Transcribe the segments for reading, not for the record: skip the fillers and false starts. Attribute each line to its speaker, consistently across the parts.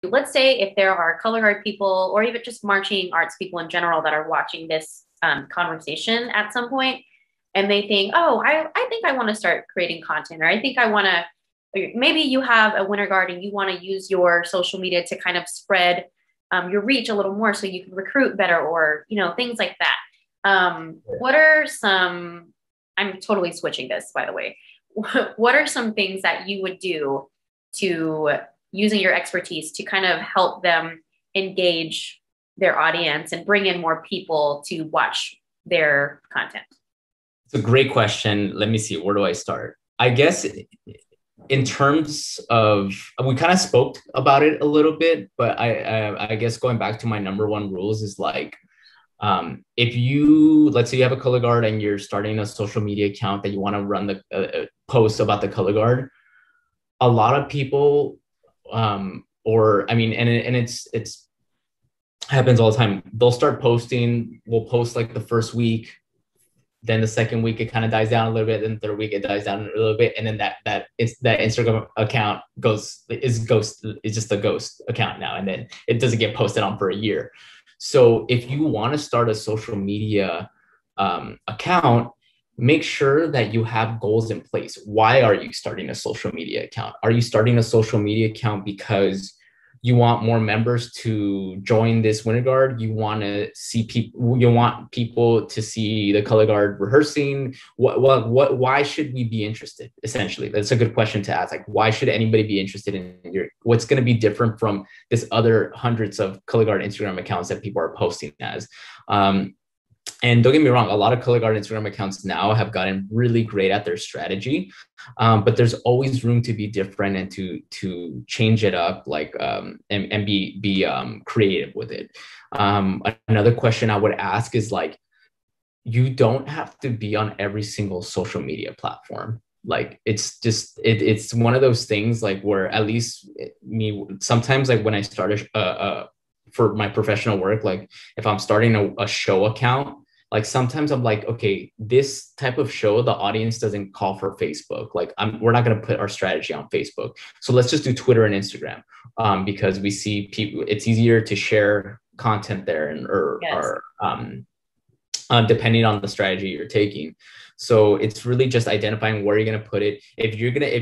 Speaker 1: Let's say if there are color guard people or even just marching arts people in general that are watching this conversation at some point, and they think, oh, I think I want to start creating content, or I think I want to, maybe you have a winter guard and you want to use your social media to kind of spread your reach a little more so you can recruit better, or, things like that. What are some, I'm totally switching this, by the way. What are some things that you would do to using your expertise to kind of help them engage their audience and bring in more people to watch their content?
Speaker 2: It's a great question. Let me see. Where do I start? I guess in terms of, we kind of spoke about it a little bit, but I guess going back to my number one rules is like, if you, let's say you have a color guard and you're starting a social media account that you want to run the post about the color guard, a lot of people, it's happens all the time. They'll start posting, we'll post like the first week, then the second week it kind of dies down a little bit, then the third week it dies down a little bit, and then that Instagram account is just a ghost account now, and then it doesn't get posted on for a year. So if you want to start a social media account, make sure that you have goals in place. Why are you starting a social media account? Are you starting a social media account because you want more members to join this winter guard? You want to see people, you want people to see the color guard rehearsing? Why should we be interested? Essentially, that's a good question to ask. Like, why should anybody be interested in what's going to be different from this other hundreds of color guard Instagram accounts that people are posting as? And don't get me wrong, a lot of color guard Instagram accounts now have gotten really great at their strategy, but there's always room to be different and to change it up, like and be creative with it. Another question I would ask is like, you don't have to be on every single social media platform. Like it's just it's one of those things like where at least me sometimes like when I started for my professional work, like if I'm starting a show account, like sometimes I'm like, okay, this type of show, the audience doesn't call for Facebook. Like we're not going to put our strategy on Facebook. So let's just do Twitter and Instagram because we see people, it's easier to share content there or depending on the strategy you're taking. So it's really just identifying where you're going to put it. If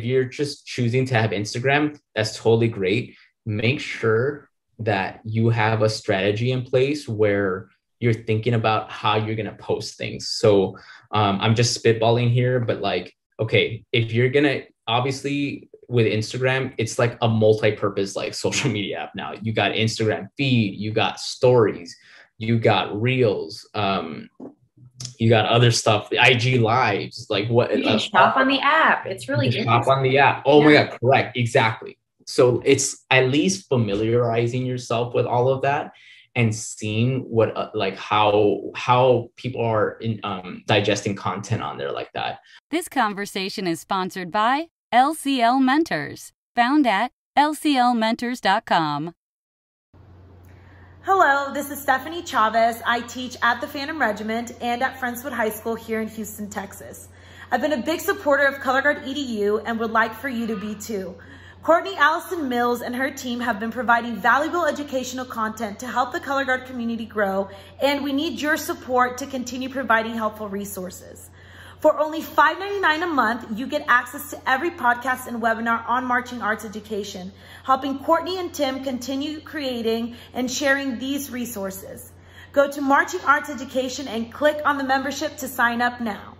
Speaker 2: you're just choosing to have Instagram, that's totally great. Make sure that you have a strategy in place where you're thinking about how you're going to post things. So I'm just spitballing here, but like, okay, if you're going to, obviously with Instagram, it's like a multi-purpose like social media app now. You got Instagram feed, you got stories, you got reels, you got other stuff, the IG lives, like what?
Speaker 1: You can shop on the app. It's really good.
Speaker 2: Shop on the app. Oh my God, correct. Exactly. So it's at least familiarizing yourself with all of that and seeing what like how people are digesting content on there like that.
Speaker 3: This conversation is sponsored by LCL Mentors, found at lclmentors.com.
Speaker 4: Hello, this is Stephanie Chavez. I teach at the Phantom Regiment and at Friendswood High School here in Houston, Texas. I've been a big supporter of Color Guard EDU and would like for you to be too. Courtney Allison Mills and her team have been providing valuable educational content to help the Color Guard community grow, and we need your support to continue providing helpful resources. For only $5.99 a month, you get access to every podcast and webinar on marching arts education, helping Courtney and Tim continue creating and sharing these resources. Go to Marching Arts Education and click on the membership to sign up now.